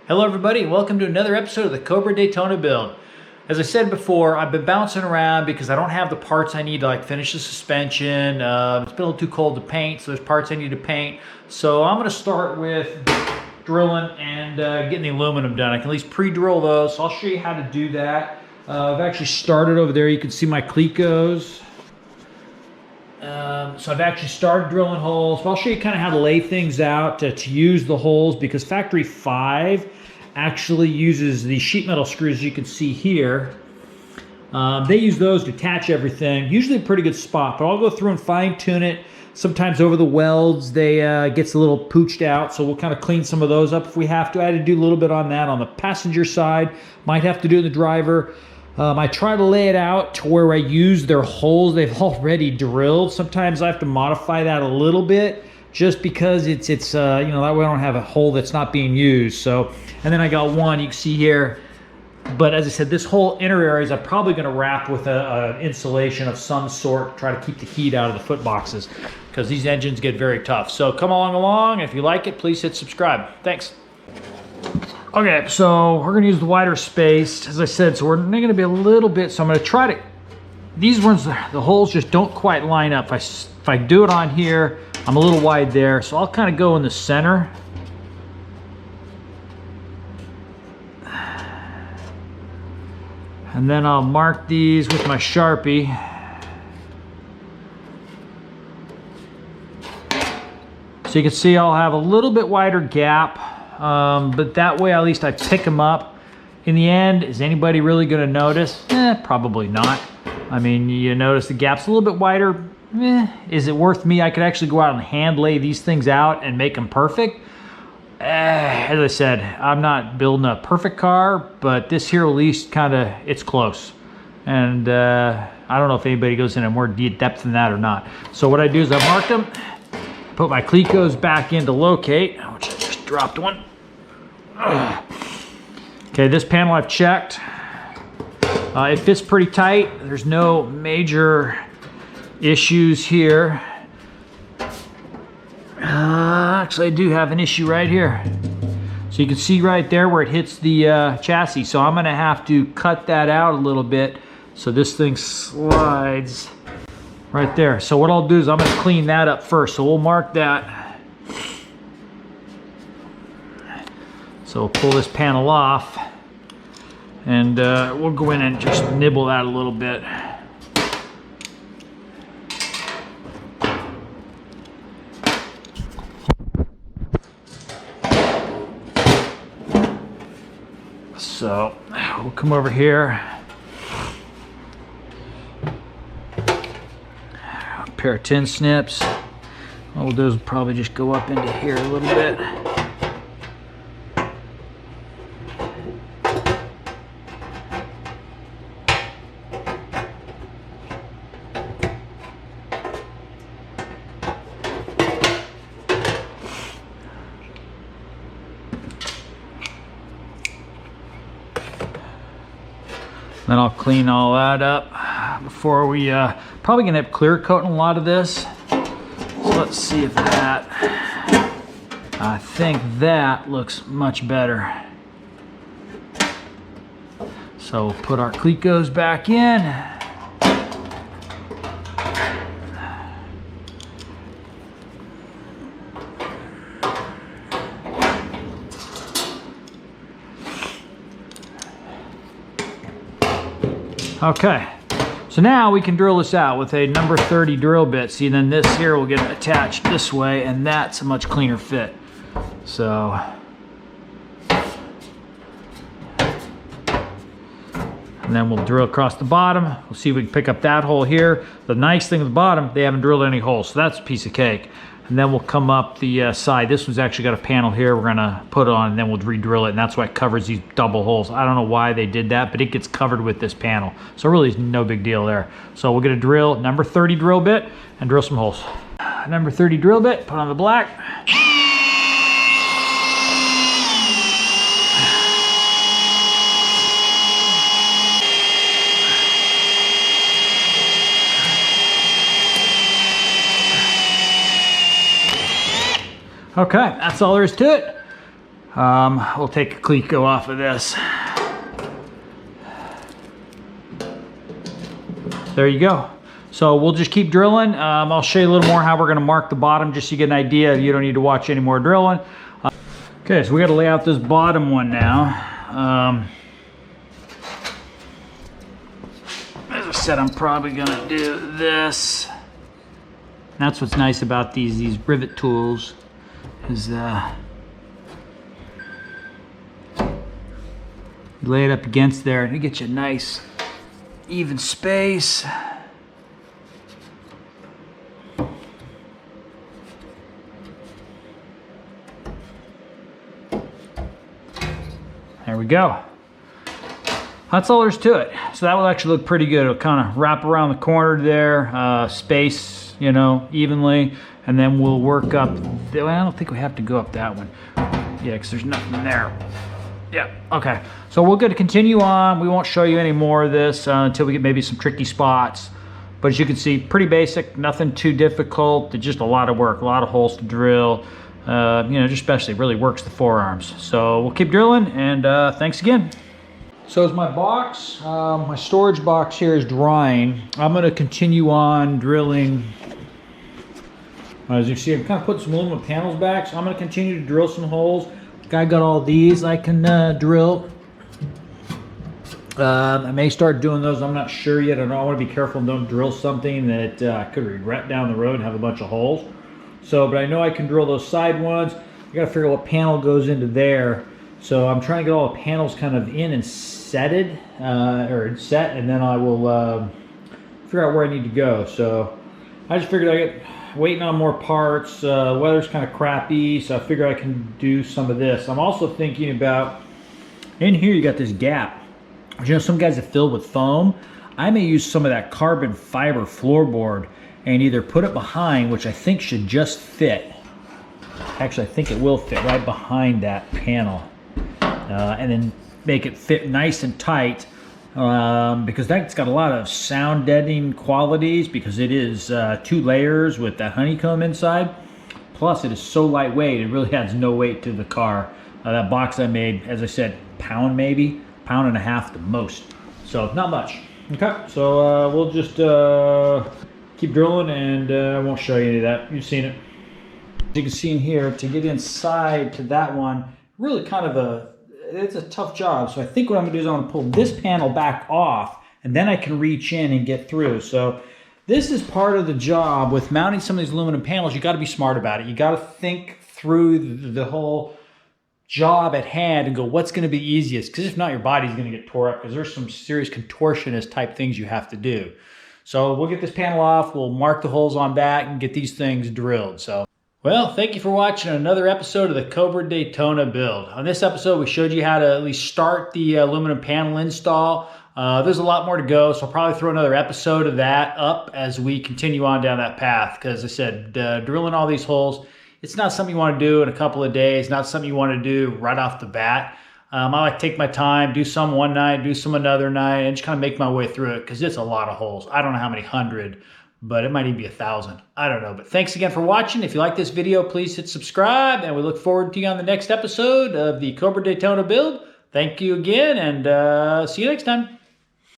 Hello everybody, welcome to another episode of the Cobra Daytona Build. As I said before, I've been bouncing around because I don't have the parts I need to finish the suspension. It's been a little too cold to paint, so there's parts I need to paint. So I'm going to start with drilling and getting the aluminum done. I can at least pre-drill those, so I'll show you how to do that. I've actually started over there. You can see my clecos. So I've actually started drilling holes. But I'll show you kind of how to lay things out to use the holes, because Factory 5 actually uses the sheet metal screws you can see here. They use those to attach everything. Usually a pretty good spot, but I'll go through and fine tune it. Sometimes over the welds they gets a little pooched out, so we'll kind of clean some of those up if we have to. I had to do a little bit on that on the passenger side. Might have to do the driver. I try to lay it out to where I use their holes they've already drilled. Sometimes I have to modify that a little bit just because it's you know, that way I don't have a hole that's not being used. So, and then I got one you can see here. But as I said, this whole inner areas I'm probably going to wrap with a insulation of some sort, try to keep the heat out of the foot boxes, because these engines get very tough. So come along. If you like it, please hit subscribe. Thanks. Okay, so we're going to use the wider space, as I said, so we're going to be a little bit, so I'm going to try to, these ones, the holes just don't quite line up. If I do it on here, I'm a little wide there, so I'll kind of go in the center. And then I'll mark these with my Sharpie. So you can see I'll have a little bit wider gap. But that way at least I pick them up. In the end, is anybody really going to notice? Probably not. I mean, you notice the gap's a little bit wider. Is it worth me? I could actually go out and hand lay these things out and make them perfect. As I said, I'm not building a perfect car, but this here at least kind of, it's close. And I don't know if anybody goes into more depth than that or not. So what I do is I mark them, put my clecos back in to locate, which I just dropped one. Okay, this panel I've checked. It fits pretty tight. There's no major issues here. Actually, I do have an issue right here. So you can see right there where it hits the chassis. So I'm going to have to cut that out a little bit so this thing slides right there. So what I'll do is I'm going to clean that up first. So we'll mark that. So we'll pull this panel off, and we'll go in and just nibble that a little bit. So we'll come over here. A pair of tin snips. What we'll do is probably just go up into here a little bit. Then I'll clean all that up before we probably gonna have clear coating a lot of this. So let's see if that, I think that looks much better. So we'll put our clecos back in. Okay, so now we can drill this out with a number 30 drill bit. See, then this here will get attached this way, and that's a much cleaner fit. So, and then we'll drill across the bottom. We'll see if we can pick up that hole here. The nice thing at the bottom, they haven't drilled any holes, so that's a piece of cake. And then we'll come up the side. This one's actually got a panel here we're gonna put on, and then we'll re-drill it, and that's why it covers these double holes. I don't know why they did that, but it gets covered with this panel. So really is no big deal there. So we'll get a drill, number 30 drill bit, and drill some holes. Number 30 drill bit, put on the black. Okay, that's all there is to it. We'll take a cleco off of this. There you go. So we'll just keep drilling. I'll show you a little more how we're gonna mark the bottom just so you get an idea. You don't need to watch any more drilling. Okay, so we gotta lay out this bottom one now. As I said, I'm probably gonna do this. That's what's nice about these rivet tools is you lay it up against there and it gets you a nice even space. There we go. That's all there's to it. So that will actually look pretty good. It'll kind of wrap around the corner there, space, you know, evenly, and then we'll work up. Well, I don't think we have to go up that one. Yeah, because there's nothing there. Yeah, okay. So we're going to continue on. We won't show you any more of this until we get maybe some tricky spots. But as you can see, pretty basic, nothing too difficult. It's just a lot of work, a lot of holes to drill. You know, just especially really works the forearms. So we'll keep drilling, and thanks again. So as my box, my storage box here is drying, I'm going to continue on drilling. As you see, I'm kind of putting some aluminum panels back, so I'm going to continue to drill some holes. I got all these I can drill. I may start doing those, I'm not sure yet. I want to be careful and don't drill something that I could regret down the road and have a bunch of holes. So, but I know I can drill those side ones. I got to figure out what panel goes into there. So I'm trying to get all the panels kind of in and setted, or set, and then I will figure out where I need to go. So I just figured I get waiting on more parts. The weather's kind of crappy, so I figure I can do some of this. I'm also thinking about, in here you got this gap. You know, some guys have filled with foam. I may use some of that carbon fiber floorboard and either put it behind, which I think should just fit. Actually, I think it will fit right behind that panel. And then make it fit nice and tight, because that's got a lot of sound deadening qualities because it is 2 layers with that honeycomb inside. Plus, it is so lightweight, it really adds no weight to the car. That box I made, as I said, pound maybe, pound and a half the most. So not much. Okay, so we'll just keep drilling, and I won't show you any of that. You've seen it. As you can see in here, to get inside to that one, really kind of it's a tough job. So I think what I'm gonna do is I'm gonna pull this panel back off, and then I can reach in and get through. So this is part of the job with mounting some of these aluminum panels. You gotta be smart about it. You gotta think through the whole job at hand and go, what's gonna be easiest? Because if not, your body's gonna get tore up, because there's some serious contortionist type things you have to do. So we'll get this panel off, we'll mark the holes on that and get these things drilled. So, well, thank you for watching another episode of the Cobra Daytona Build. On this episode, we showed you how to at least start the aluminum panel install. There's a lot more to go, so I'll probably throw another episode of that up as we continue on down that path. Because as I said, drilling all these holes, it's not something you want to do in a couple of days, not something you want to do right off the bat. I like to take my time, do some one night, do some another night, and just kind of make my way through it, because it's a lot of holes. I don't know how many hundred, but it might even be 1,000. I don't know. But thanks again for watching. If you like this video, please hit subscribe, and we look forward to you on the next episode of the Cobra Daytona Build. Thank you again, and see you next time.